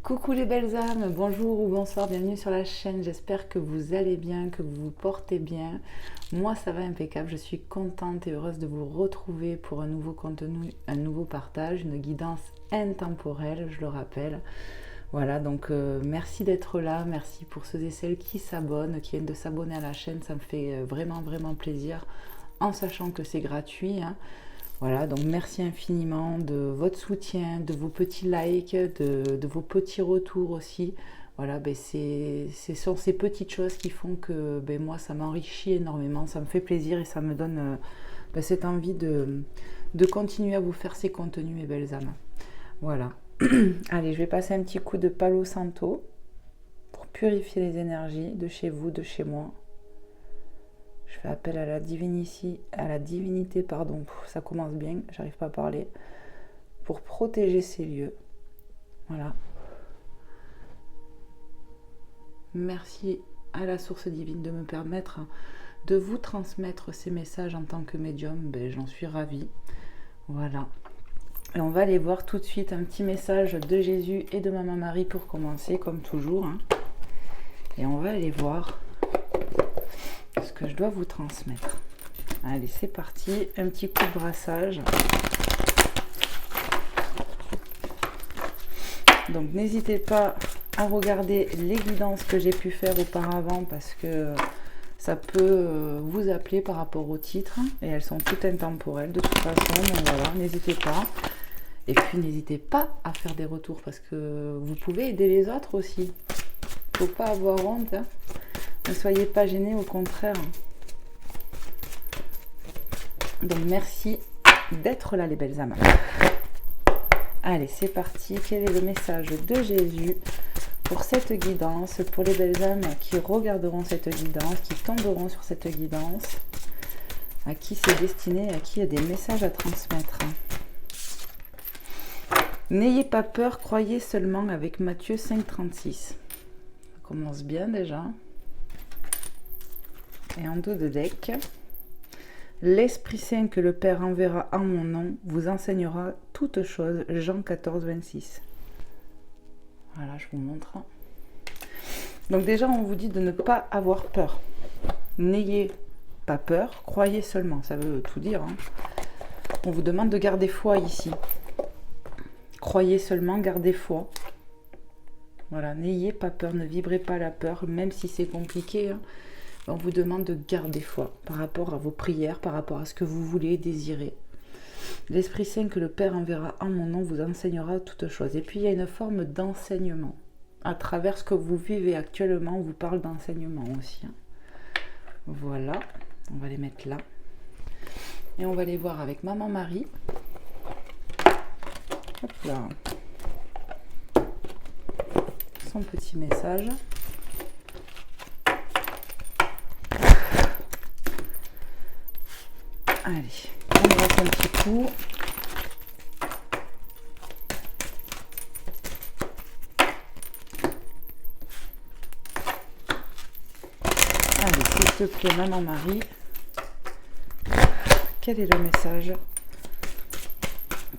Coucou les belles âmes, bonjour ou bonsoir, bienvenue sur la chaîne. J'espère que vous allez bien, que vous vous portez bien. Moi ça va impeccable, je suis contente et heureuse de vous retrouver pour un nouveau contenu, un nouveau partage, une guidance intemporelle, je le rappelle. Voilà, donc merci d'être là, merci pour ceux et celles qui s'abonnent, qui viennent de s'abonner à la chaîne, ça me fait vraiment plaisir, en sachant que c'est gratuit, hein. Voilà, donc merci infiniment de votre soutien, de vos petits likes, de vos petits retours aussi. Voilà, ben ce sont ces petites choses qui font que ben moi, ça m'enrichit énormément, ça me fait plaisir et ça me donne ben cette envie de continuer à vous faire ces contenus, mes belles âmes. Voilà. Allez, je vais passer un petit coup de Palo Santo pour purifier les énergies de chez vous, de chez moi. Je fais appel à la divinité, pardon, ça commence bien, j'arrive pas à parler, pour protéger ces lieux. Voilà. Merci à la source divine de me permettre de vous transmettre ces messages en tant que médium, ben, j'en suis ravie. Voilà. Et on va aller voir tout de suite un petit message de Jésus et de Maman Marie pour commencer, comme toujours, hein. Et on va aller voir ce que je dois vous transmettre. Allez, c'est parti, un petit coup de brassage. Donc n'hésitez pas à regarder les guidances que j'ai pu faire auparavant parce que ça peut vous appeler par rapport au titre et elles sont toutes intemporelles de toute façon, donc voilà, n'hésitez pas. Et puis n'hésitez pas à faire des retours parce que vous pouvez aider les autres aussi. Faut pas avoir honte, hein. Ne soyez pas gênés, au contraire. Donc merci d'être là les belles âmes. Allez, c'est parti. Quel est le message de Jésus pour cette guidance, pour les belles âmes qui regarderont cette guidance, qui tomberont sur cette guidance, à qui c'est destiné, à qui il y a des messages à transmettre. N'ayez pas peur, croyez seulement, avec Matthieu 5,36. Ça commence bien déjà. Et en dos de deck, l'Esprit Saint que le Père enverra en mon nom vous enseignera toutes choses. Jean 14, 26. Voilà, je vous montre. Donc déjà, on vous dit de ne pas avoir peur. N'ayez pas peur, croyez seulement. Ça veut tout dire, hein. On vous demande de garder foi ici. Croyez seulement, gardez foi. Voilà, n'ayez pas peur, ne vibrez pas la peur, même si c'est compliqué, hein. On vous demande de garder foi par rapport à vos prières, par rapport à ce que vous voulez, désirez. L'Esprit Saint que le Père enverra en mon nom vous enseignera toutes choses. Et puis il y a une forme d'enseignement. À travers ce que vous vivez actuellement, on vous parle d'enseignement aussi, hein. Voilà, on va les mettre là. Et on va les voir avec Maman Marie. Hop là. Son petit message. Allez, on brasse un petit coup. Allez, s'il te plaît, Maman Marie, quel est le message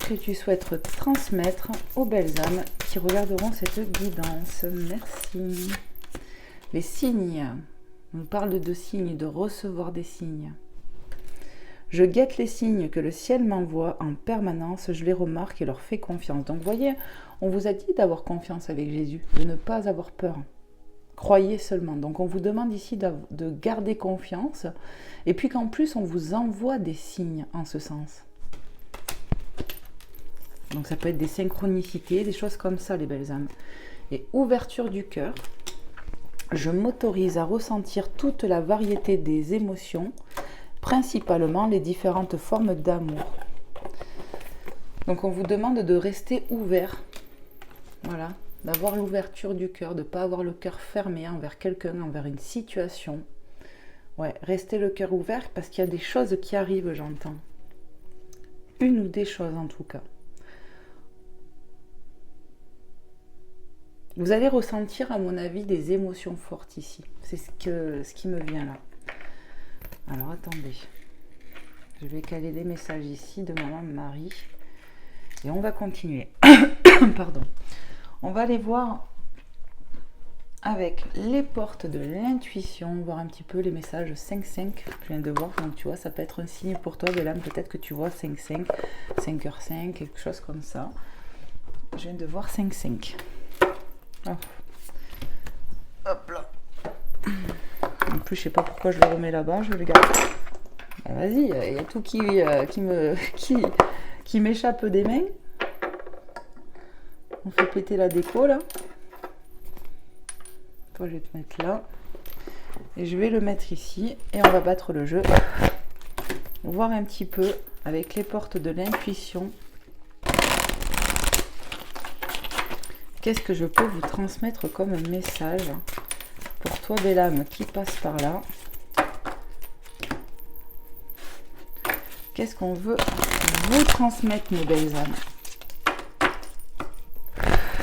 que tu souhaites transmettre aux belles âmes qui regarderont cette guidance? Merci. Les signes. On parle de signes, de recevoir des signes. Je guette les signes que le ciel m'envoie en permanence, je les remarque et leur fais confiance. Donc, vous voyez, on vous a dit d'avoir confiance avec Jésus, de ne pas avoir peur. Croyez seulement. Donc, on vous demande ici de garder confiance et puis qu'en plus, on vous envoie des signes en ce sens. Donc, ça peut être des synchronicités, des choses comme ça, les belles âmes. Et ouverture du cœur. Je m'autorise à ressentir toute la variété des émotions, principalement les différentes formes d'amour. Donc on vous demande de rester ouvert, voilà, d'avoir l'ouverture du cœur, de ne pas avoir le cœur fermé envers quelqu'un, envers une situation. Ouais, restez le cœur ouvert parce qu'il y a des choses qui arrivent, j'entends. Une ou des choses en tout cas. Vous allez ressentir, à mon avis, des émotions fortes ici. C'est ce qui me vient là. Alors attendez, je vais caler les messages ici de Maman Marie et on va continuer. Pardon. On va aller voir avec les portes de l'intuition, voir un petit peu les messages 5-5. Je viens de voir, donc tu vois, ça peut être un signe pour toi, Bélam, peut-être que tu vois 5-5, 5h5, quelque chose comme ça. Je viens de voir 5-5. Oh. Hop là. En plus, je sais pas pourquoi je le remets là-bas, je vais le garder. Ben, vas-y, il y a tout qui m'échappe des mains. On fait péter la déco là. Toi, je vais te mettre là. Et je vais le mettre ici. Et on va battre le jeu. Voir un petit peu avec les portes de l'intuition. Qu'est-ce que je peux vous transmettre comme message pour toi, Bélam, qui passe par là? Qu'est-ce qu'on veut vous transmettre, mes belles âmes?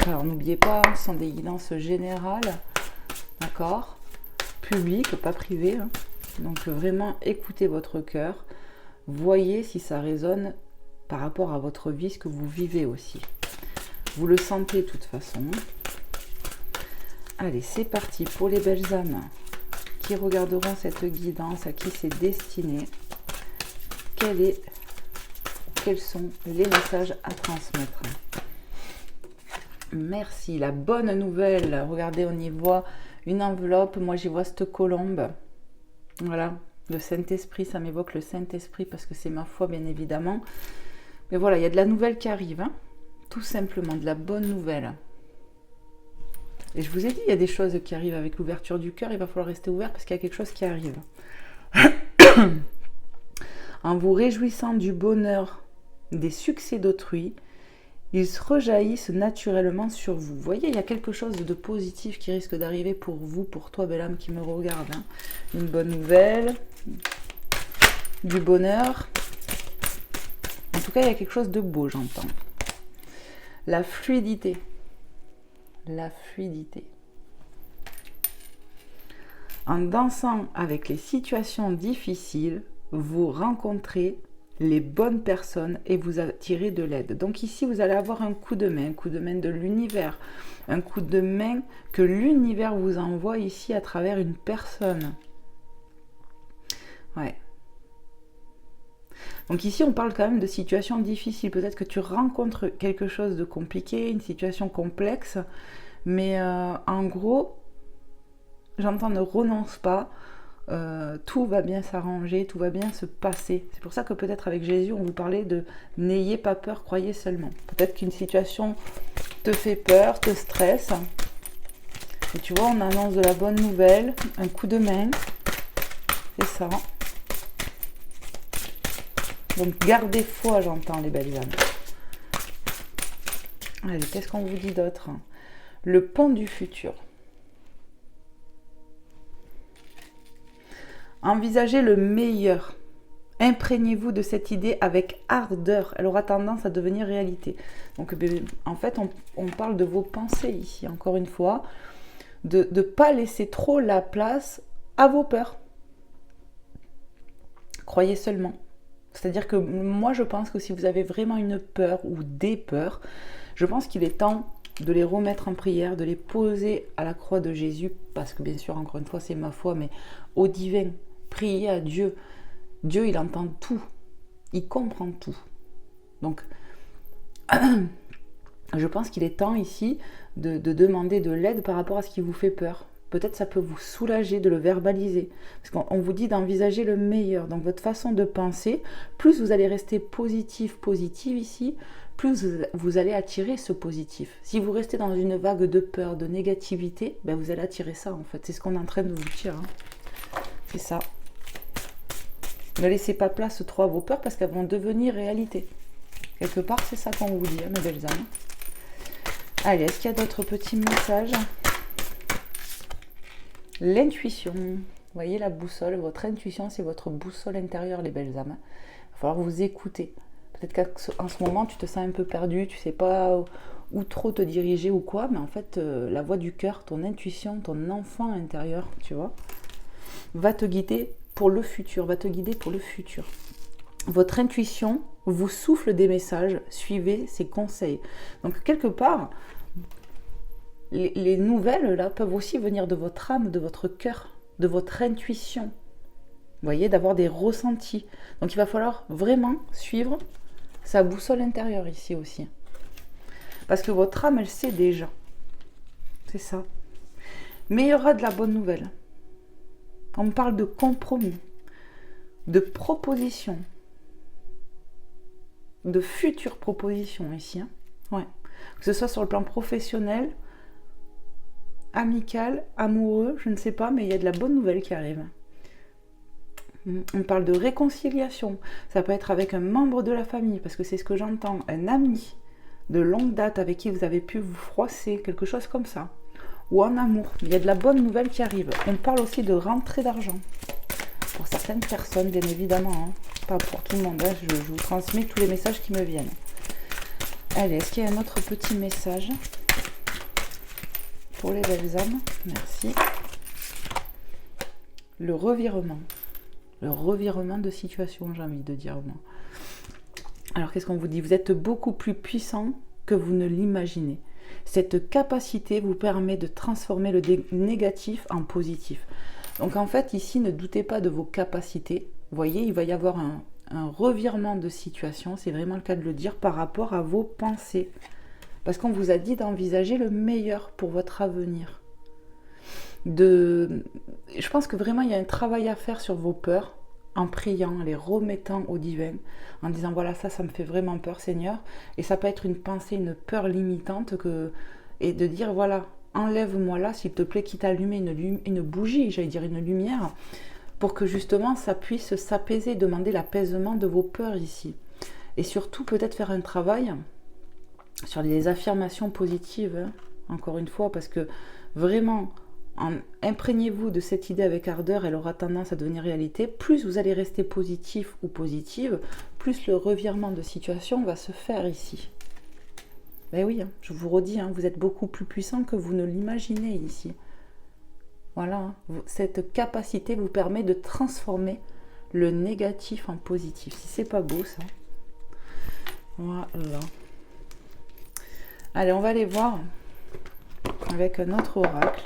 Alors, n'oubliez pas, ce sont des guidances générales, d'accord? Publiques, pas privées. Hein. Donc, vraiment, écoutez votre cœur. Voyez si ça résonne par rapport à votre vie, ce que vous vivez aussi. Vous le sentez de toute façon. Allez, c'est parti pour les belles âmes qui regarderont cette guidance, à qui c'est destiné. Quels sont les messages à transmettre? Merci. La bonne nouvelle, regardez, on y voit une enveloppe. Moi, j'y vois cette colombe. Voilà, le Saint-Esprit, ça m'évoque le Saint-Esprit parce que c'est ma foi, bien évidemment. Mais voilà, il y a de la nouvelle qui arrive. Hein. Tout simplement, de la bonne nouvelle. Et je vous ai dit, il y a des choses qui arrivent avec l'ouverture du cœur. Il va falloir rester ouvert parce qu'il y a quelque chose qui arrive. En vous réjouissant du bonheur, des succès d'autrui, ils se rejaillissent naturellement sur vous. Vous voyez, il y a quelque chose de positif qui risque d'arriver pour vous, pour toi, belle âme qui me regarde. Hein. Une bonne nouvelle, du bonheur. En tout cas, il y a quelque chose de beau, j'entends. La fluidité. La fluidité. En dansant avec les situations difficiles, vous rencontrez les bonnes personnes et vous attirez de l'aide. Donc ici, vous allez avoir un coup de main de l'univers, un coup de main que l'univers vous envoie ici à travers une personne. Ouais. Donc ici, on parle quand même de situations difficiles. Peut-être que tu rencontres quelque chose de compliqué, une situation complexe, mais en gros, j'entends ne renonce pas. Tout va bien s'arranger, tout va bien se passer. C'est pour ça que peut-être avec Jésus, on vous parlait de n'ayez pas peur, croyez seulement. Peut-être qu'une situation te fait peur, te stresse. Et tu vois, on annonce de la bonne nouvelle, un coup de main. C'est ça. Donc gardez foi, j'entends les belles âmes. Allez, qu'est-ce qu'on vous dit d'autre? Le pont du futur. Envisagez le meilleur. Imprégnez-vous de cette idée avec ardeur. Elle aura tendance à devenir réalité. Donc, en fait, on parle de vos pensées ici, encore une fois. De ne pas laisser trop la place à vos peurs. Croyez seulement. C'est-à-dire que moi, je pense que si vous avez vraiment une peur ou des peurs, je pense qu'il est temps de les remettre en prière, de les poser à la croix de Jésus, parce que bien sûr, encore une fois, c'est ma foi, mais au divin. Priez à Dieu. Dieu, il entend tout. Il comprend tout. Donc, je pense qu'il est temps ici de demander de l'aide par rapport à ce qui vous fait peur. Peut-être ça peut vous soulager de le verbaliser. Parce qu'on vous dit d'envisager le meilleur. Donc, votre façon de penser, plus vous allez rester positif ici, plus vous allez attirer ce positif. Si vous restez dans une vague de peur, de négativité, ben vous allez attirer ça, en fait. C'est ce qu'on est en train de vous dire. Hein. C'est ça. Ne laissez pas place trop à vos peurs parce qu'elles vont devenir réalité. Quelque part, c'est ça qu'on vous dit, hein, mes belles âmes. Allez, est-ce qu'il y a d'autres petits messages? L'intuition. Vous voyez la boussole, votre intuition, c'est votre boussole intérieure, les belles âmes. Il va falloir vous écouter. Peut-être qu'en ce moment, tu te sens un peu perdu, tu ne sais pas où trop te diriger ou quoi, mais en fait, la voix du cœur, ton intuition, ton enfant intérieur, tu vois, va te guider pour le futur, Votre intuition vous souffle des messages, suivez ses conseils. Donc quelque part, les nouvelles, là, peuvent aussi venir de votre âme, de votre cœur, de votre intuition. Vous voyez, d'avoir des ressentis. Donc, il va falloir vraiment suivre sa boussole intérieure ici aussi. Parce que votre âme, elle sait déjà. C'est ça. Mais il y aura de la bonne nouvelle. On me parle de compromis, de propositions, de futures propositions ici. Hein. Ouais. Que ce soit sur le plan professionnel, amical, amoureux, je ne sais pas, mais il y a de la bonne nouvelle qui arrive. On parle de réconciliation. Ça peut être avec un membre de la famille, parce que c'est ce que j'entends, un ami de longue date avec qui vous avez pu vous froisser, quelque chose comme ça. Ou en amour. Il y a de la bonne nouvelle qui arrive. On parle aussi de rentrée d'argent. Pour certaines personnes, bien évidemment. Hein. Pas pour tout le monde. Hein. Je vous transmets tous les messages qui me viennent. Allez, est-ce qu'il y a un autre petit message pour les belles âmes? Merci. Le revirement. Le revirement de situation, j'ai envie de dire moi. Alors, qu'est-ce qu'on vous dit? Vous êtes beaucoup plus puissant que vous ne l'imaginez. Cette capacité vous permet de transformer le négatif en positif. Donc, en fait, ici, ne doutez pas de vos capacités. Vous voyez, il va y avoir un revirement de situation, c'est vraiment le cas de le dire, par rapport à vos pensées. Parce qu'on vous a dit d'envisager le meilleur pour votre avenir. Je pense que vraiment il y a un travail à faire sur vos peurs, en priant, en les remettant au divin, en disant voilà, ça me fait vraiment peur, Seigneur. Et ça peut être une pensée, une peur limitante, et de dire voilà, enlève-moi là, s'il te plaît, quitte à allumer une bougie, j'allais dire une lumière, pour que justement ça puisse s'apaiser, demander l'apaisement de vos peurs ici. Et surtout peut-être faire un travail sur les affirmations positives, hein, encore une fois, parce que vraiment, imprégnez-vous de cette idée avec ardeur, elle aura tendance à devenir réalité. Plus vous allez rester positif ou positive, plus le revirement de situation va se faire ici. Ben oui, hein, je vous redis, hein, vous êtes beaucoup plus puissant que vous ne l'imaginez ici. Voilà, hein, cette capacité vous permet de transformer le négatif en positif. Si c'est pas beau ça. Voilà. Allez, on va aller voir avec un autre oracle.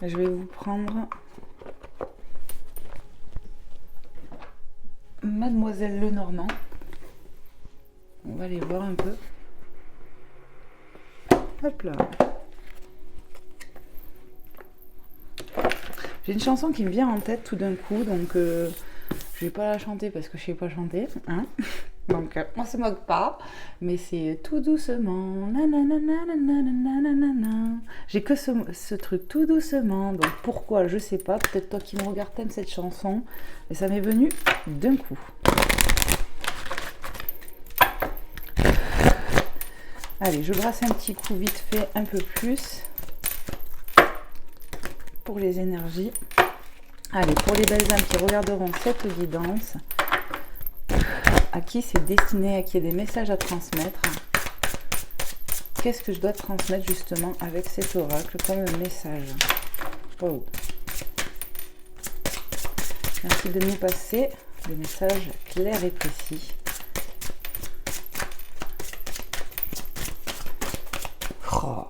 Je vais vous prendre Mademoiselle Lenormand. On va aller voir un peu. Hop là. J'ai une chanson qui me vient en tête tout d'un coup, donc je vais pas la chanter parce que je sais pas chanter, hein. Donc on se moque pas, mais c'est tout doucement. J'ai que ce truc tout doucement, donc pourquoi je sais pas. Peut-être toi qui me regardes t'aimes cette chanson, mais ça m'est venu d'un coup. Allez, je brasse un petit coup vite fait, un peu plus pour les énergies. Allez, pour les belles âmes qui regarderont cette guidance, à qui c'est destiné, à qui il y a des messages à transmettre. Qu'est-ce que je dois transmettre justement avec cet oracle comme message? Oh. Merci de nous passer des messages clairs et précis. Oh.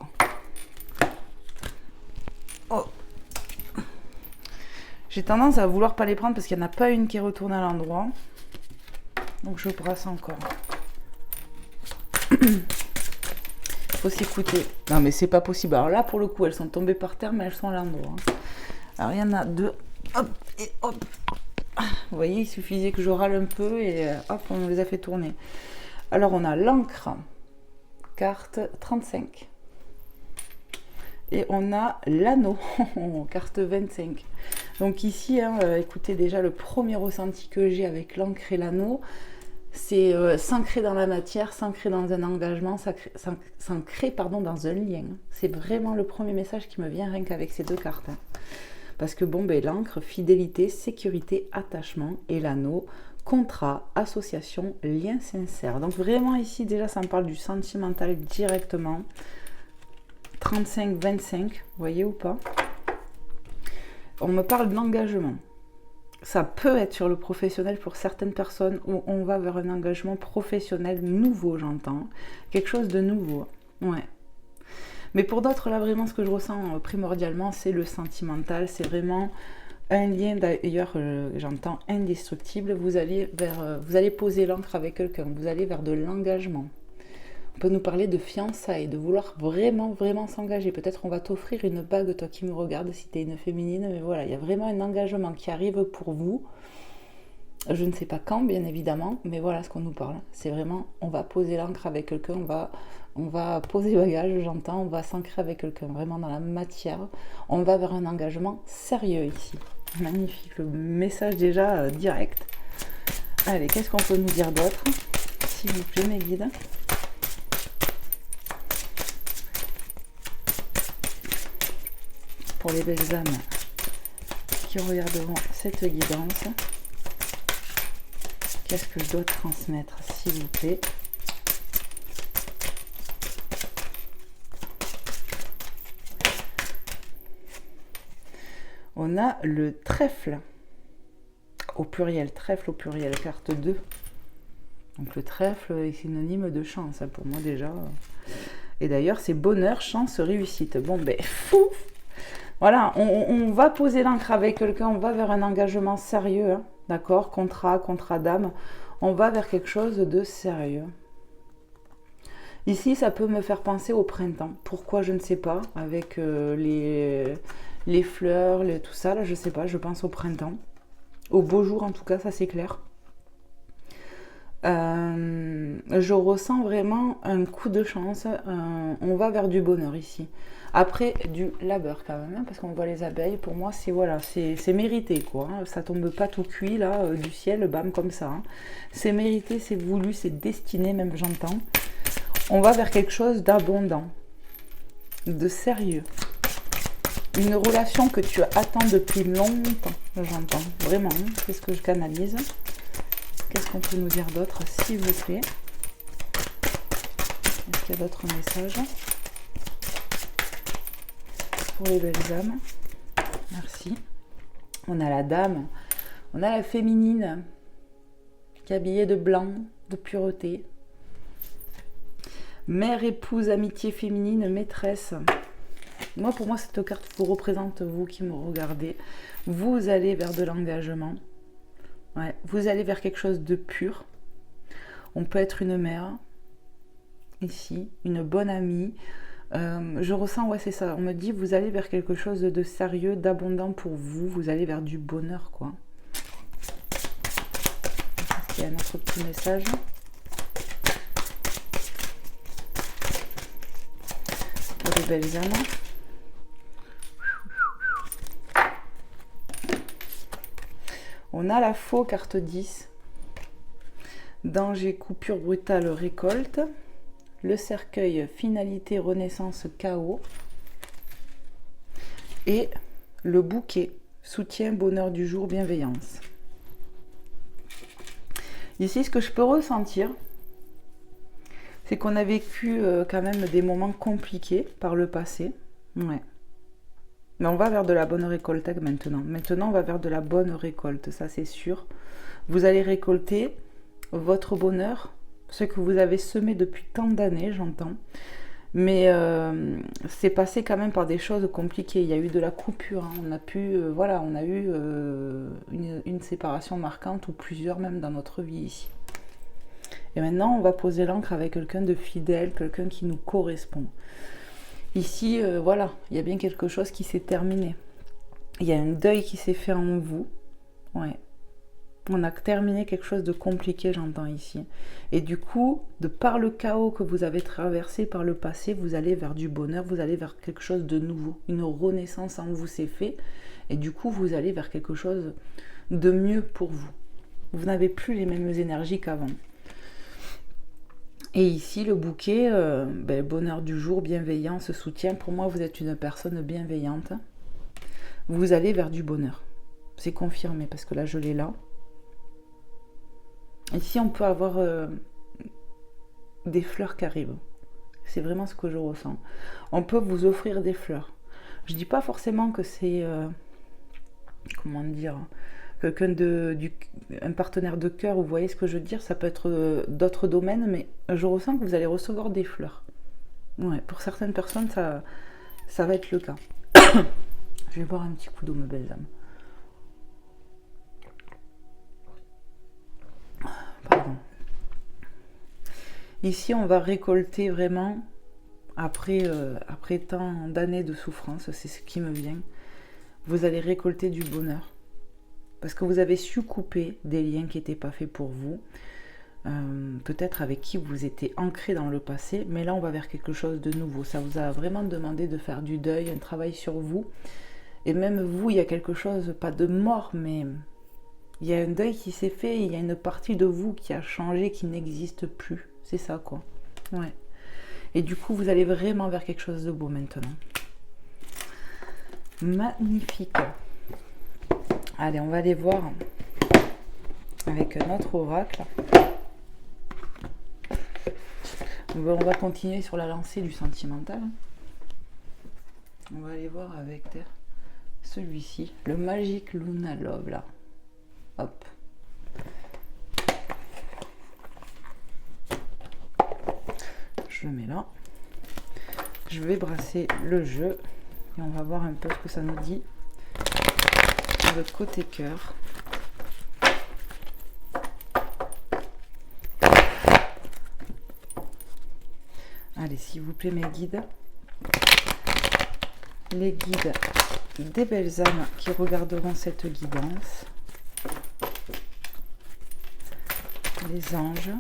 Oh. J'ai tendance à vouloir pas les prendre parce qu'il n'y en a pas une qui retourne à l'endroit. Donc je brasse encore. Faut s'écouter. Non mais c'est pas possible. Alors là pour le coup elles sont tombées par terre mais elles sont à l'endroit. Alors il y en a deux. Hop et hop. Vous voyez, il suffisait que je râle un peu et hop, on les a fait tourner. Alors on a l'encre, carte 35. Et on a l'anneau, carte 25. Donc ici, hein, écoutez déjà le premier ressenti que j'ai avec l'encre et l'anneau, c'est s'ancrer dans la matière, s'ancrer dans un engagement, s'ancrer dans un lien. C'est vraiment le premier message qui me vient rien qu'avec ces deux cartes. Hein. Parce que bon, ben, l'encre, fidélité, sécurité, attachement, et l'anneau, contrat, association, lien sincère. Donc vraiment ici, déjà, ça me parle du sentimental directement. 35-25, vous voyez ou pas? On me parle de l'engagement. Ça peut être sur le professionnel pour certaines personnes où on va vers un engagement professionnel nouveau, j'entends. Quelque chose de nouveau. Ouais. Mais pour d'autres, là, vraiment, ce que je ressens primordialement, c'est le sentimental. C'est vraiment un lien, d'ailleurs, j'entends indestructible. Vous allez poser l'ancre avec quelqu'un. Vous allez vers de l'engagement. On peut nous parler de fiançailles, de vouloir vraiment, vraiment s'engager. Peut-être on va t'offrir une bague, toi qui me regardes, si tu es une féminine. Mais voilà, il y a vraiment un engagement qui arrive pour vous. Je ne sais pas quand, bien évidemment, mais voilà ce qu'on nous parle. C'est vraiment, on va poser l'ancre avec quelqu'un, on va poser bagage, j'entends, on va s'ancrer avec quelqu'un, vraiment dans la matière. On va vers un engagement sérieux ici. Magnifique, le message déjà direct. Allez, qu'est-ce qu'on peut nous dire d'autre? S'il vous plaît, mes guides. Pour les belles âmes qui regarderont cette guidance, qu'est-ce que je dois transmettre, s'il vous plaît? On a le trèfle, au pluriel, carte 2. Donc le trèfle est synonyme de chance, pour moi déjà. Et d'ailleurs, c'est bonheur, chance, réussite. Bon, ben, fou! Voilà, on va poser l'ancre avec quelqu'un, on va vers un engagement sérieux, hein, d'accord? Contrat d'âme, on va vers quelque chose de sérieux. Ici, ça peut me faire penser au printemps. Pourquoi, je ne sais pas, avec les fleurs, tout ça, là, je sais pas, je pense au printemps. Au beau jour, en tout cas, ça c'est clair. Je ressens vraiment un coup de chance, on va vers du bonheur ici. Après, du labeur quand même, hein, parce qu'on voit les abeilles, pour moi c'est voilà, c'est mérité quoi, hein, ça tombe pas tout cuit là, du ciel, bam, comme ça. Hein. C'est mérité, c'est voulu, c'est destiné, même j'entends. On va vers quelque chose d'abondant, de sérieux. Une relation que tu attends depuis longtemps, j'entends, vraiment, hein, c'est ce que je canalise. Qu'est-ce qu'on peut nous dire d'autre, s'il vous plaît? Est-ce qu'il y a d'autres messages pour les belles âmes? Merci. On a la dame, on a la féminine qui est habillée de blanc, de pureté. Mère, épouse, amitié féminine, maîtresse. Moi, pour moi, cette carte vous représente, vous qui me regardez. Vous allez vers de l'engagement. Ouais, vous allez vers quelque chose de pur. On peut être une mère, ici, une bonne amie. Je ressens, ouais, c'est ça. On me dit, vous allez vers quelque chose de sérieux, d'abondant pour vous. Vous allez vers du bonheur, quoi. Il y a un autre petit message. Pour les belles âmes. On a la faux, carte 10. Danger, coupure brutale, récolte. Le cercueil, finalité, renaissance, chaos. Et le bouquet, soutien, bonheur du jour, bienveillance. Ici, ce que je peux ressentir, c'est qu'on a vécu quand même des moments compliqués par le passé. Ouais. Mais on va vers de la bonne récolte maintenant. Maintenant, on va vers de la bonne récolte, ça c'est sûr. Vous allez récolter votre bonheur, ce que vous avez semé depuis tant d'années, j'entends. Mais c'est passé quand même par des choses compliquées. Il y a eu de la coupure. Hein. On a eu une séparation marquante ou plusieurs même dans notre vie ici. Et maintenant, on va poser l'ancre avec quelqu'un de fidèle, quelqu'un qui nous correspond. Ici, voilà, il y a bien quelque chose qui s'est terminé. Il y a un deuil qui s'est fait en vous. Ouais. On a terminé quelque chose de compliqué, j'entends ici. Et du coup, de par le chaos que vous avez traversé par le passé, vous allez vers du bonheur, vous allez vers quelque chose de nouveau. Une renaissance en vous s'est fait. Et du coup, vous allez vers quelque chose de mieux pour vous. Vous n'avez plus les mêmes énergies qu'avant. Et ici, le bouquet, bonheur du jour, bienveillance, soutien. Pour moi, vous êtes une personne bienveillante. Vous allez vers du bonheur. C'est confirmé, parce que là, je l'ai là. Ici, on peut avoir des fleurs qui arrivent. C'est vraiment ce que je ressens. On peut vous offrir des fleurs. Je ne dis pas forcément que c'est... comment dire ? quelqu'un un partenaire de cœur, vous voyez ce que je veux dire, ça peut être d'autres domaines, mais je ressens que vous allez recevoir des fleurs. Ouais, pour certaines personnes, ça va être le cas. Je vais boire un petit coup d'eau, mes belles âmes. Pardon. Ici, on va récolter vraiment, après tant d'années de souffrance, c'est ce qui me vient, vous allez récolter du bonheur. Parce que vous avez su couper des liens qui n'étaient pas faits pour vous, peut-être avec qui vous étiez ancré dans le passé, mais là on va vers quelque chose de nouveau. Ça vous a vraiment demandé de faire du deuil, un travail sur vous. Et même vous, il y a quelque chose, pas de mort, mais il y a un deuil qui s'est fait, il y a une partie de vous qui a changé, qui n'existe plus. C'est ça, quoi. Ouais. Et du coup, vous allez vraiment vers quelque chose de beau maintenant. Magnifique. Allez, on va aller voir avec notre oracle. On va continuer sur la lancée du sentimental. On va aller voir avec celui-ci, le Magic Luna Love, là. Hop. Je le mets là. Je vais brasser le jeu et on va voir un peu ce que ça nous dit sur le côté cœur. Allez, s'il vous plaît, mes guides. Les guides des belles âmes qui regarderont cette guidance. Les anges.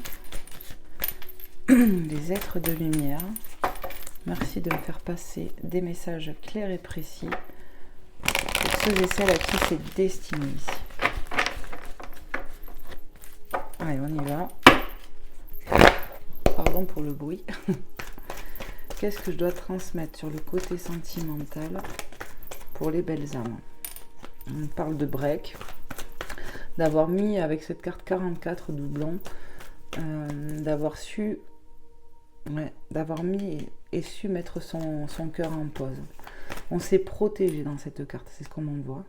Les êtres de lumière. Merci de me faire passer des messages clairs et précis pour ceux et celles à qui c'est destiné ici. Allez, on y va. Pardon pour le bruit. Qu'est-ce que je dois transmettre sur le côté sentimental pour les belles âmes? On parle de break, d'avoir mis avec cette carte 44 doublons, d'avoir su, d'avoir mis et su mettre son cœur en pause. On s'est protégé dans cette carte, c'est ce qu'on en voit.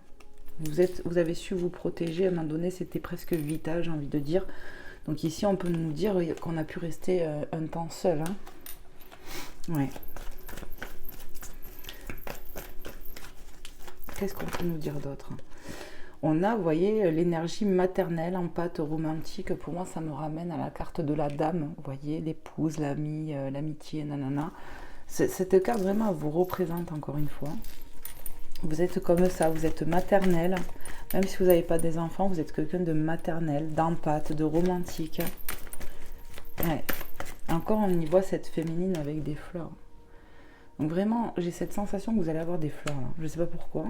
Vous avez su vous protéger, à un moment donné c'était presque vital, j'ai envie de dire. Donc ici on peut nous dire qu'on a pu rester un temps seul. Hein. Ouais. Qu'est-ce qu'on peut nous dire d'autre? On a, vous voyez, l'énergie maternelle en pâte romantique. Pour moi, ça me ramène à la carte de la dame. Vous voyez, l'épouse, l'amie, l'amitié, nanana. Cette carte, vraiment, vous représente encore une fois. Vous êtes comme ça, vous êtes maternelle. Même si vous n'avez pas des enfants, vous êtes quelqu'un de maternel, d'empathe, de romantique. Ouais. Encore, on y voit cette féminine avec des fleurs. Donc vraiment, j'ai cette sensation que vous allez avoir des fleurs là. Je ne sais pas pourquoi.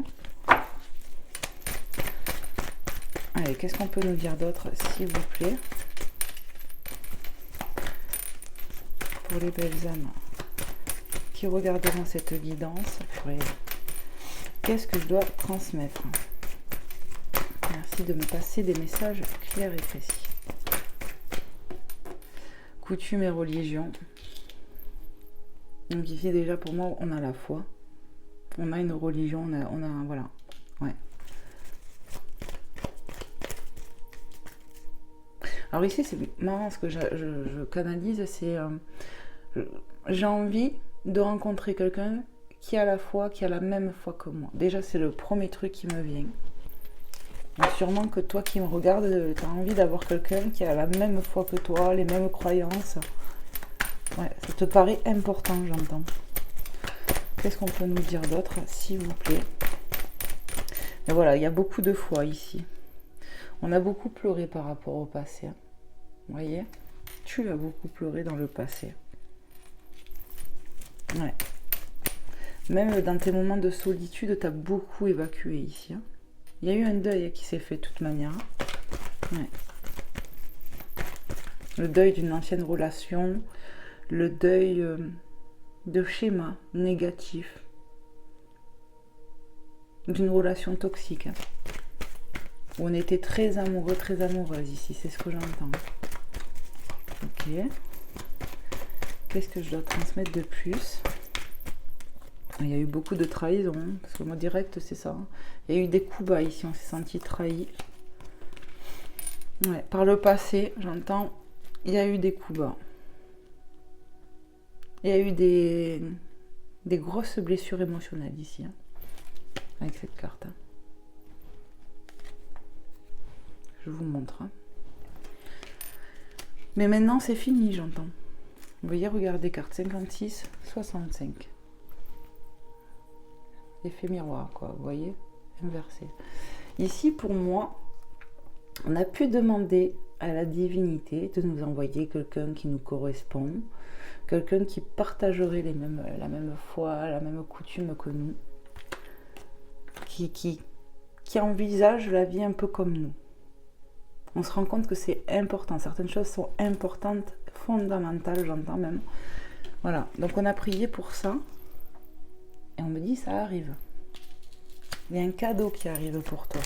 Allez, qu'est-ce qu'on peut nous dire d'autre, s'il vous plaît? Pour les belles âmes qui regarderont cette guidance. Qu'est-ce que je dois transmettre? Merci de me passer des messages clairs et précis. Coutume et religion. Donc ici déjà pour moi on a la foi, on a une religion, on a voilà, ouais. Alors ici c'est marrant ce que je canalise, c'est j'ai envie de rencontrer quelqu'un qui a la foi, qui a la même foi que moi. Déjà c'est le premier truc qui me vient. Donc sûrement que toi qui me regardes, tu as envie d'avoir quelqu'un qui a la même foi que toi, les mêmes croyances. Ouais, ça te paraît important, j'entends. Qu'est-ce qu'on peut nous dire d'autre, s'il vous plaît? Mais voilà, il y a beaucoup de foi ici. On a beaucoup pleuré par rapport au passé. Vous voyez? Tu as beaucoup pleuré dans le passé. Ouais. Même dans tes moments de solitude, tu as beaucoup évacué ici. Il y a eu un deuil qui s'est fait de toute manière. Ouais. Le deuil d'une ancienne relation, le deuil de schémas négatifs, d'une relation toxique. Où on était très amoureux, très amoureuse ici, c'est ce que j'entends. Ok. Qu'est-ce que je dois transmettre de plus? Il y a eu beaucoup de trahison, parce que moi direct c'est ça. Il y a eu des coups bas ici, on s'est senti trahi. Ouais, par le passé, j'entends, il y a eu des coups bas. Il y a eu des grosses blessures émotionnelles ici, hein, avec cette carte. Hein. Je vous montre. Hein. Mais maintenant, c'est fini, j'entends. Vous voyez, regardez, carte 56, 65. Effet miroir, quoi, vous voyez, inversé. Ici, pour moi, on a pu demander à la divinité de nous envoyer quelqu'un qui nous correspond, quelqu'un qui partagerait la même foi, la même coutume que nous, qui envisage la vie un peu comme nous. On se rend compte que c'est important, certaines choses sont importantes, fondamentales, j'entends même. Voilà, donc on a prié pour ça, et on me dit ça arrive. Il y a un cadeau qui arrive pour toi.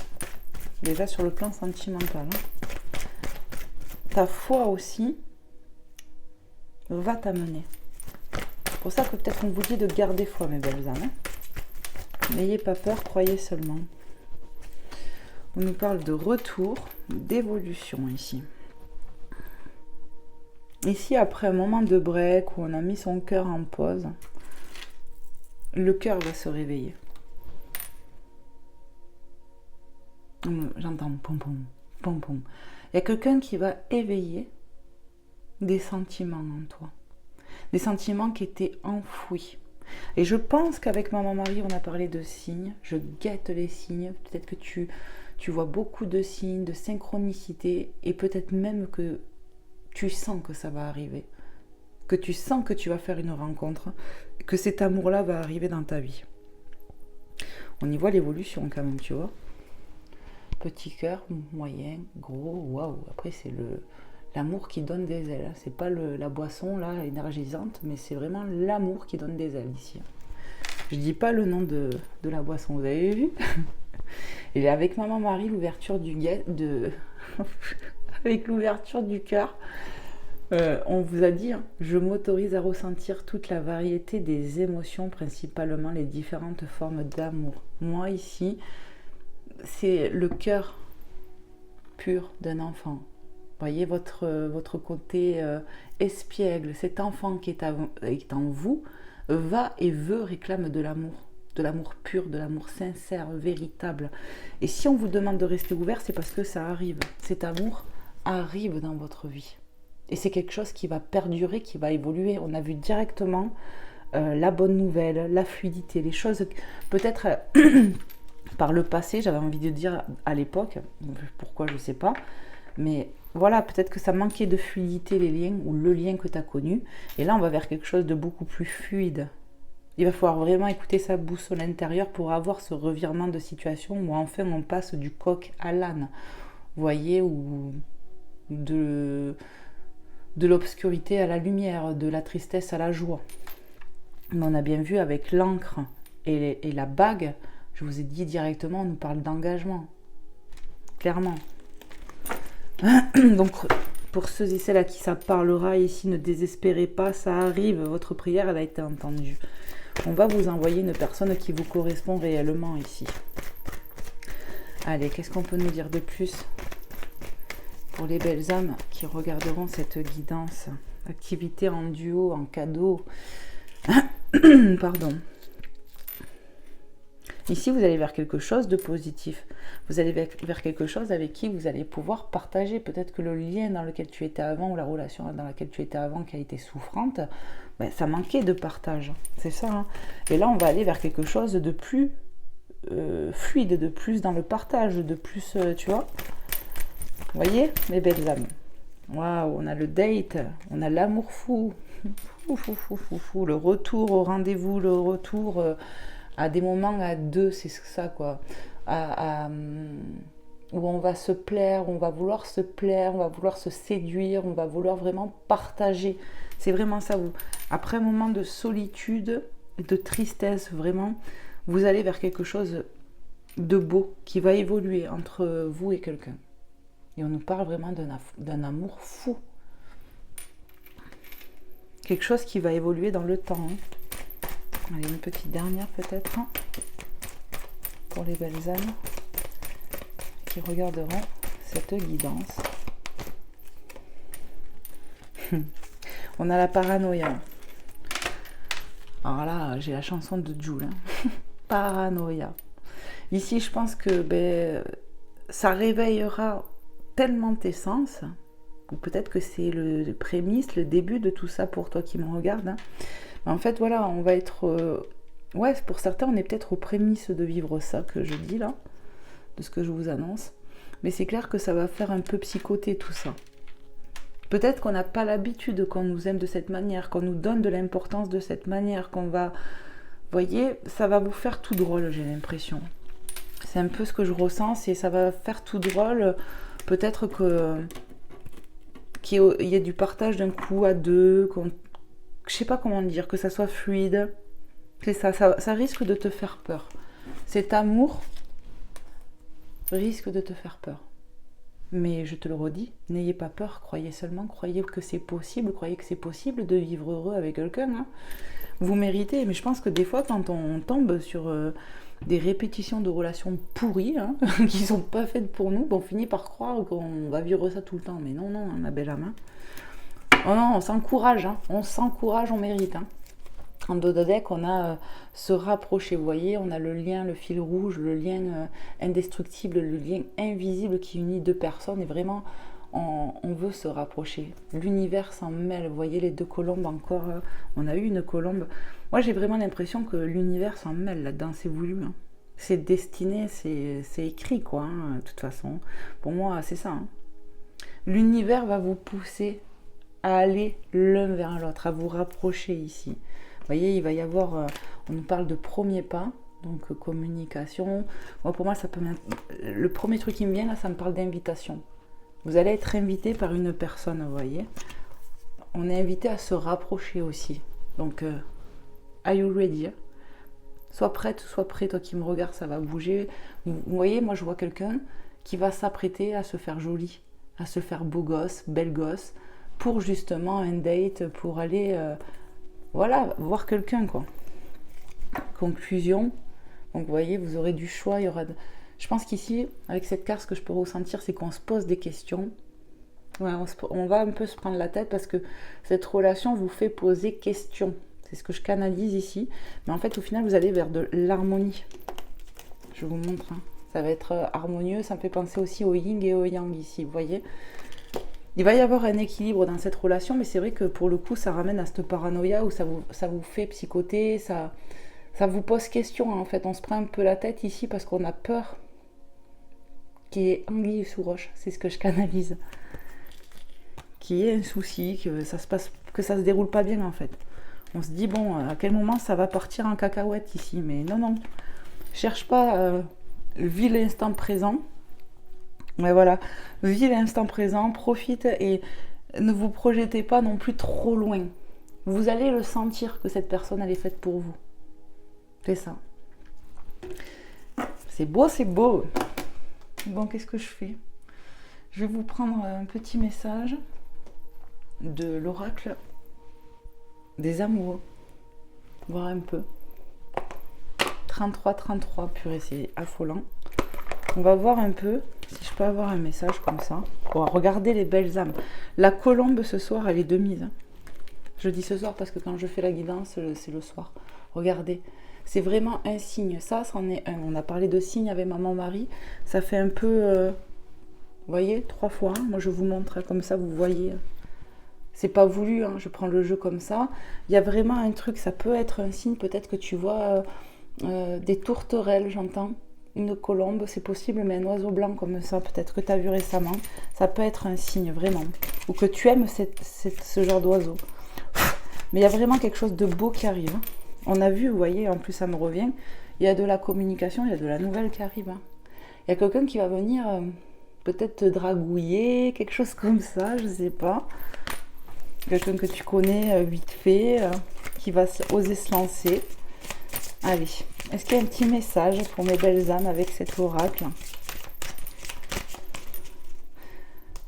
Déjà sur le plan sentimental. Hein. Ta foi aussi va t'amener. C'est pour ça que peut-être on vous dit de garder foi, mes belles âmes. Hein. N'ayez pas peur, croyez seulement. On nous parle de retour, d'évolution ici. Ici, après un moment de break où on a mis son cœur en pause, le cœur va se réveiller. J'entends pom pom, pom pom. Il y a quelqu'un qui va éveiller des sentiments en toi. Des sentiments qui étaient enfouis. Et je pense qu'avec Maman Marie, on a parlé de signes. Je guette les signes. Peut-être que tu vois beaucoup de signes, de synchronicité. Et peut-être même que tu sens que ça va arriver. Que tu sens que tu vas faire une rencontre. Que cet amour-là va arriver dans ta vie. On y voit l'évolution quand même, tu vois. Petit cœur, moyen, gros, waouh. Après, c'est l'amour qui donne des ailes. C'est pas la boisson là énergisante, mais c'est vraiment l'amour qui donne des ailes ici. Je dis pas le nom de la boisson, vous avez vu? Et avec Maman Marie, l'ouverture avec l'ouverture du cœur, on vous a dit, hein, je m'autorise à ressentir toute la variété des émotions, principalement les différentes formes d'amour. Moi ici, c'est le cœur pur d'un enfant. Voyez votre côté espiègle, cet enfant qui est en vous, va et réclame de l'amour pur, de l'amour sincère, véritable. Et si on vous demande de rester ouvert, c'est parce que ça arrive. Cet amour arrive dans votre vie. Et c'est quelque chose qui va perdurer, qui va évoluer. On a vu directement la bonne nouvelle, la fluidité, les choses peut-être... Par le passé, j'avais envie de dire à l'époque, pourquoi je ne sais pas, mais voilà, peut-être que ça manquait de fluidité les liens, ou le lien que tu as connu, et là on va vers quelque chose de beaucoup plus fluide. Il va falloir vraiment écouter sa boussole intérieure pour avoir ce revirement de situation où enfin on passe du coq à l'âne, vous voyez, ou de l'obscurité à la lumière, de la tristesse à la joie. Mais on a bien vu avec l'encre et la bague, je vous ai dit directement, on nous parle d'engagement. Clairement. Donc, pour ceux et celles à qui ça parlera ici, ne désespérez pas, ça arrive. Votre prière, elle a été entendue. On va vous envoyer une personne qui vous correspond réellement ici. Allez, qu'est-ce qu'on peut nous dire de plus pour les belles âmes qui regarderont cette guidance? Activité en duo, en cadeau. Pardon. Ici, vous allez vers quelque chose de positif. Vous allez vers quelque chose avec qui vous allez pouvoir partager. Peut-être que le lien dans lequel tu étais avant ou la relation dans laquelle tu étais avant qui a été souffrante, ben, ça manquait de partage. C'est ça. Hein. Et là, on va aller vers quelque chose de plus fluide, de plus dans le partage, de plus, tu vois. Vous voyez, mes belles âmes. Waouh, on a le date, on a l'amour fou. Fou. Le retour au rendez-vous, le retour... à des moments à deux, c'est ça quoi, où on va se plaire, on va vouloir se plaire, on va vouloir se séduire, on va vouloir vraiment partager, c'est vraiment ça. Après un moment de solitude, de tristesse, vraiment, vous allez vers quelque chose de beau qui va évoluer entre vous et quelqu'un. Et on nous parle vraiment d'un amour fou. Quelque chose qui va évoluer dans le temps. Hein. Allez, une petite dernière peut-être hein, pour les belles âmes qui regarderont cette guidance. On a la paranoïa. Alors là, j'ai la chanson de Jul. Paranoïa. Ici, je pense que ça réveillera tellement tes sens, ou peut-être que c'est le prémisse, le début de tout ça pour toi qui me regarde. Hein. En fait, voilà, on va être... ouais, pour certains, on est peut-être aux prémices de vivre ça que je dis là, de ce que je vous annonce. Mais c'est clair que ça va faire un peu psychoter tout ça. Peut-être qu'on n'a pas l'habitude qu'on nous aime de cette manière, qu'on nous donne de l'importance de cette manière, qu'on va... Vous voyez, ça va vous faire tout drôle, j'ai l'impression. C'est un peu ce que je ressens, c'est ça va faire tout drôle. Peut-être qu'il y ait du partage d'un coup à deux, je sais pas comment dire, que ça soit fluide. C'est ça risque de te faire peur. Cet amour risque de te faire peur. Mais je te le redis, n'ayez pas peur, croyez seulement, croyez que c'est possible, croyez que c'est possible de vivre heureux avec quelqu'un. Hein. Vous méritez, mais je pense que des fois, quand on tombe sur des répétitions de relations pourries, hein, qui sont pas faites pour nous, on finit par croire qu'on va vivre ça tout le temps. Mais non, non, ma belle âme. Oh non, on s'encourage, hein, on mérite. Hein. En Dododec, on a se rapprocher, vous voyez, on a le lien, le fil rouge, le lien indestructible, le lien invisible qui unit deux personnes et vraiment, on veut se rapprocher. L'univers s'en mêle, vous voyez les deux colombes encore, on a eu une colombe. Moi, j'ai vraiment l'impression que l'univers s'en mêle là-dedans, c'est voulu. Hein. C'est destiné, c'est écrit, quoi, hein, de toute façon. Pour moi, c'est ça. Hein. L'univers va vous pousser à aller l'un vers l'autre, à vous rapprocher ici. Vous voyez, il va y avoir, on nous parle de premier pas, donc communication. Moi, pour moi, ça peut le premier truc qui me vient là, ça me parle d'invitation. Vous allez être invité par une personne, vous voyez. On est invité à se rapprocher aussi. Donc, are you ready? Sois prête, sois prêt, toi qui me regardes, ça va bouger. Vous voyez, moi, je vois quelqu'un qui va s'apprêter à se faire joli, à se faire beau gosse, belle gosse, pour justement un date, pour aller... voilà, voir quelqu'un, quoi. Conclusion. Donc, vous voyez, vous aurez du choix. Il y aura Je pense qu'ici, avec cette carte, ce que je peux ressentir, c'est qu'on se pose des questions. Ouais, on va un peu se prendre la tête parce que cette relation vous fait poser question. C'est ce que je canalise ici. Mais en fait, au final, vous allez vers de l'harmonie. Je vous montre. Hein. Ça va être harmonieux. Ça me fait penser aussi au yin et au yang ici, vous voyez. Il va y avoir un équilibre dans cette relation, mais c'est vrai que pour le coup, ça ramène à cette paranoïa où ça vous fait psychoter, ça vous pose question. Hein. En fait, on se prend un peu la tête ici parce qu'on a peur qu'il y ait anguille sous roche. C'est ce que je canalise. Qu'il y ait un souci, que ça se déroule pas bien en fait. On se dit, bon, à quel moment ça va partir en cacahuète ici? Mais non, non. Cherche pas, vis l'instant présent. Ouais, voilà, vis l'instant présent, profite et ne vous projetez pas non plus trop loin. Vous allez le sentir que cette personne, elle est faite pour vous. C'est ça. C'est beau, c'est beau. Bon, qu'est-ce que je fais? Je vais vous prendre un petit message de l'oracle des amoureux. Voir un peu. 33, purée, c'est affolant. On va voir un peu si je peux avoir un message comme ça. Bon, regardez les belles âmes. La colombe ce soir, elle est de mise. Je dis ce soir parce que quand je fais la guidance, c'est le soir. Regardez, c'est vraiment un signe. Ça, c'en est un. On a parlé de signe avec maman Marie. Ça fait un peu, vous voyez, 3 fois. Moi, je vous montre comme ça, vous voyez. C'est pas voulu, hein, je prends le jeu comme ça. Il y a vraiment un truc, ça peut être un signe. Peut-être que tu vois des tourterelles, j'entends. Une colombe, c'est possible, mais un oiseau blanc comme ça, peut-être que tu as vu récemment, ça peut être un signe, vraiment. Ou que tu aimes ce genre d'oiseau. Mais il y a vraiment quelque chose de beau qui arrive. Hein. On a vu, vous voyez, en plus ça me revient, il y a de la communication, il y a de la nouvelle qui arrive. Hein. Il y a quelqu'un qui va venir peut-être te dragouiller, quelque chose comme ça, je sais pas. Quelqu'un que tu connais vite fait, qui va oser se lancer. Allez, est-ce qu'il y a un petit message pour mes belles âmes avec cet oracle?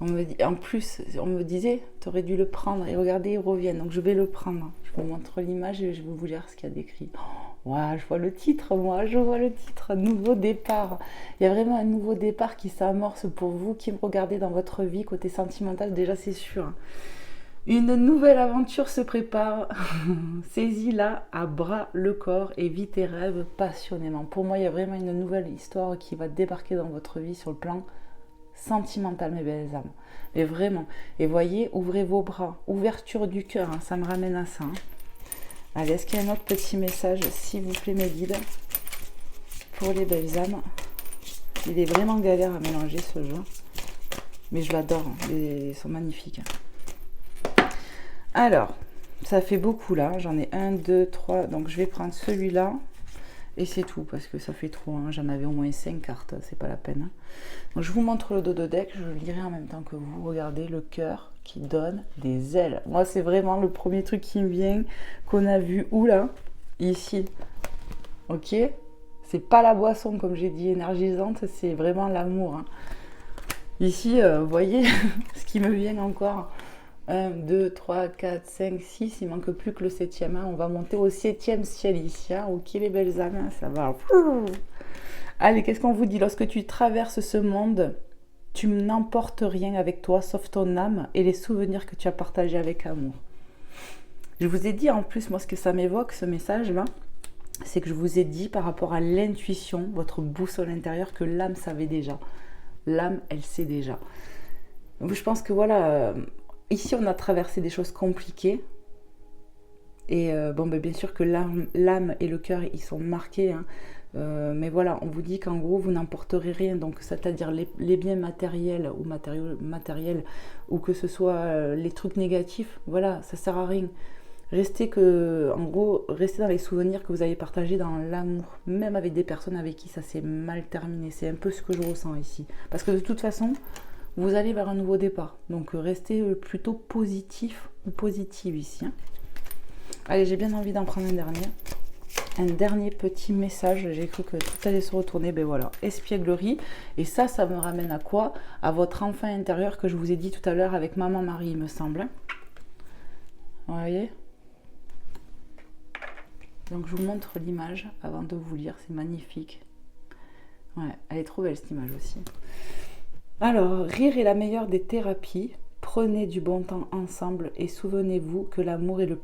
En plus, on me disait, tu aurais dû le prendre. Et regardez, ils reviennent. Donc, je vais le prendre. Je vous montre l'image et je vais vous lire ce qu'il y a d'écrit. Oh, ouais, je vois le titre, moi. Je vois le titre. Nouveau départ. Il y a vraiment un nouveau départ qui s'amorce pour vous qui me regardez dans votre vie. Côté sentimental, déjà, c'est sûr. Une nouvelle aventure se prépare. Saisis-la à bras le corps et vis tes rêves passionnément. Pour moi, il y a vraiment une nouvelle histoire qui va débarquer dans votre vie sur le plan sentimental, mes belles âmes. Mais vraiment. Et voyez, ouvrez vos bras. Ouverture du cœur, hein, ça me ramène à ça. Hein. Allez, est-ce qu'il y a un autre petit message, s'il vous plaît, mes guides, pour les belles âmes? Il est vraiment galère à mélanger ce jeu. Mais je l'adore, hein. Ils sont magnifiques. Alors, ça fait beaucoup là. J'en ai 1, 2, 3. Donc je vais prendre celui-là. Et c'est tout, parce que ça fait trop. Hein. J'en avais au moins 5 cartes, c'est pas la peine. Hein. Donc je vous montre le dos de deck. Je le lirai en même temps que vous. Regardez le cœur qui donne des ailes. Moi, c'est vraiment le premier truc qui me vient, qu'on a vu où là? Ici. Ok? C'est pas la boisson, comme j'ai dit, énergisante. C'est vraiment l'amour. Hein. Ici, vous voyez ce qui me vient encore. 1, 2, 3, 4, 5, 6. Il manque plus que le 7e. Hein. On va monter au 7e ciel ici. Hein. Ok, les belles âmes, hein, ça va. Allez, qu'est-ce qu'on vous dit? Lorsque tu traverses ce monde, tu n'emportes rien avec toi, sauf ton âme et les souvenirs que tu as partagés avec amour. Je vous ai dit en plus, moi, ce que ça m'évoque, ce message-là, c'est que je vous ai dit par rapport à l'intuition, votre boussole intérieure, que l'âme savait déjà. L'âme, elle sait déjà. Donc, je pense que voilà, ici on a traversé des choses compliquées. Et bon, ben, bien sûr que l'âme et le cœur, ils sont marqués. Hein. Mais voilà, on vous dit qu'en gros, vous n'emporterez rien. Donc, c'est-à-dire les biens matériels ou matériels, ou que ce soit les trucs négatifs, voilà, ça sert à rien. Restez dans les souvenirs que vous avez partagés dans l'amour, même avec des personnes avec qui ça s'est mal terminé. C'est un peu ce que je ressens ici. Parce que de toute façon, vous allez vers un nouveau départ. Donc restez plutôt positif ou positive ici. Hein. Allez, j'ai bien envie d'en prendre un dernier. Un dernier petit message. J'ai cru que tout allait se retourner. Ben voilà, espièglerie. Et ça me ramène à quoi? À votre enfant intérieur que je vous ai dit tout à l'heure avec Maman Marie, il me semble. Vous voyez? Donc je vous montre l'image avant de vous lire, c'est magnifique. Ouais, elle est trop belle cette image aussi. Alors, rire est la meilleure des thérapies. Prenez du bon temps ensemble et souvenez-vous que l'amour est le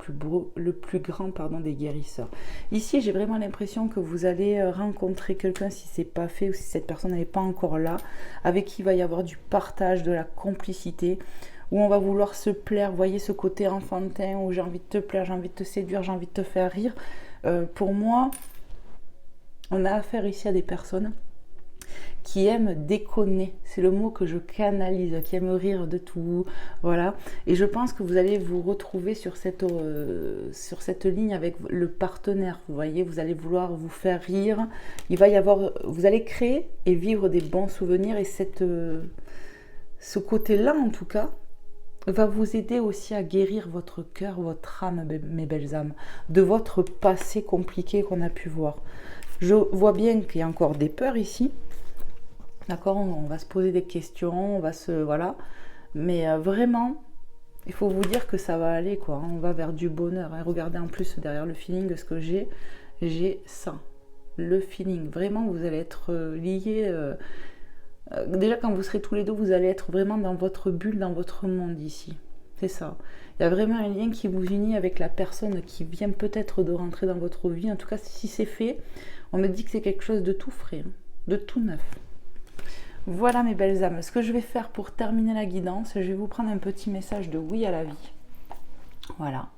plus grand des guérisseurs. Ici, j'ai vraiment l'impression que vous allez rencontrer quelqu'un, si c'est pas fait ou si cette personne n'est pas encore là, avec qui il va y avoir du partage, de la complicité, où on va vouloir se plaire. Vous voyez ce côté enfantin où j'ai envie de te plaire, j'ai envie de te séduire, j'ai envie de te faire rire. Pour moi, on a affaire ici à des personnes qui aiment déconner, c'est le mot que je canalise, qui aiment rire de tout, voilà. Et je pense que vous allez vous retrouver sur cette ligne avec le partenaire, vous voyez, vous allez vouloir vous faire rire, vous allez créer et vivre des bons souvenirs, et ce côté-là, en tout cas, va vous aider aussi à guérir votre cœur, votre âme, mes belles âmes, de votre passé compliqué qu'on a pu voir. Je vois bien qu'il y a encore des peurs ici. D'accord, on va se poser des questions, voilà. Mais vraiment, il faut vous dire que ça va aller, quoi. Hein. On va vers du bonheur. Hein. Regardez en plus derrière le feeling ce que j'ai ça. Le feeling. Vraiment, vous allez être liés. Déjà, quand vous serez tous les deux, vous allez être vraiment dans votre bulle, dans votre monde ici. C'est ça. Il y a vraiment un lien qui vous unit avec la personne qui vient peut-être de rentrer dans votre vie. En tout cas, si c'est fait, on me dit que c'est quelque chose de tout frais, hein, de tout neuf. Voilà mes belles âmes. Ce que je vais faire pour terminer la guidance, je vais vous prendre un petit message de oui à la vie. Voilà.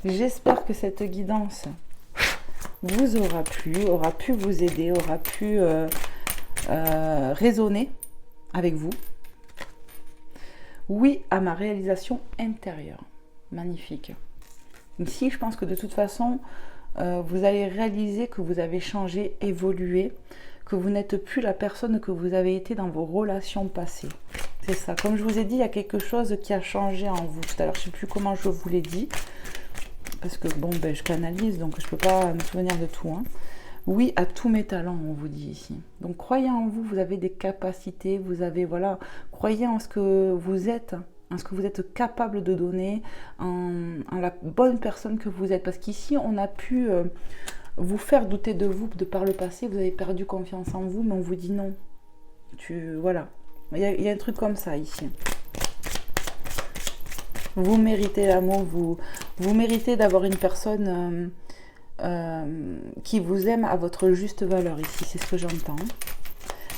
J'espère que cette guidance vous aura pu vous aider, aura pu résonner avec vous. Oui à ma réalisation intérieure. Magnifique. Ici, je pense que de toute façon, vous allez réaliser que vous avez changé, évolué, que vous n'êtes plus la personne que vous avez été dans vos relations passées. C'est ça. Comme je vous ai dit, il y a quelque chose qui a changé en vous. Tout à l'heure, je ne sais plus comment je vous l'ai dit. Parce que, bon, je canalise, donc je ne peux pas me souvenir de tout. Hein. Oui à tous mes talents, on vous dit ici. Donc, croyez en vous, vous avez des capacités, vous avez, voilà, croyez en ce que vous êtes, en ce que vous êtes capable de donner, en la bonne personne que vous êtes. Parce qu'ici, on a pu vous faire douter de vous de par le passé, vous avez perdu confiance en vous, mais on vous dit non. Voilà. Il y a un truc comme ça ici. Vous méritez l'amour, vous méritez d'avoir une personne qui vous aime à votre juste valeur ici, c'est ce que j'entends.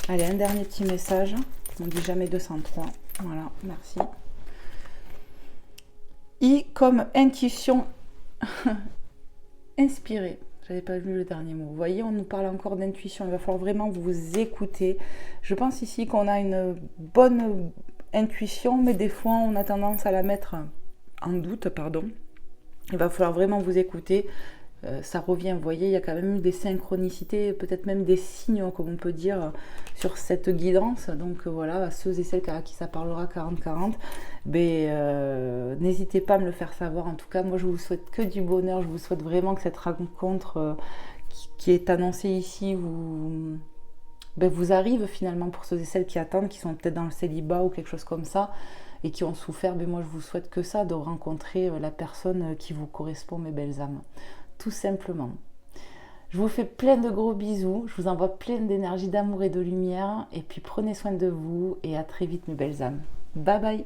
Allez, un dernier petit message. On dit jamais 203. Voilà, merci. I comme intuition inspirée. J'avais pas vu le dernier mot. Vous voyez, on nous parle encore d'intuition. Il va falloir vraiment vous écouter. Je pense ici qu'on a une bonne intuition, mais des fois, on a tendance à la mettre en doute, pardon. Il va falloir vraiment vous écouter. Ça revient, vous voyez, il y a quand même eu des synchronicités, peut-être même des signes, comme on peut dire, sur cette guidance. Donc voilà, à ceux et celles à qui ça parlera 40-40, n'hésitez pas à me le faire savoir. En tout cas, moi je vous souhaite que du bonheur, je vous souhaite vraiment que cette rencontre qui est annoncée ici vous arrive finalement pour ceux et celles qui attendent, qui sont peut-être dans le célibat ou quelque chose comme ça, et qui ont souffert. Moi je vous souhaite que ça, de rencontrer la personne qui vous correspond, mes belles âmes. Tout simplement. Je vous fais plein de gros bisous, je vous envoie plein d'énergie, d'amour et de lumière, et puis prenez soin de vous, et à très vite mes belles âmes. Bye bye.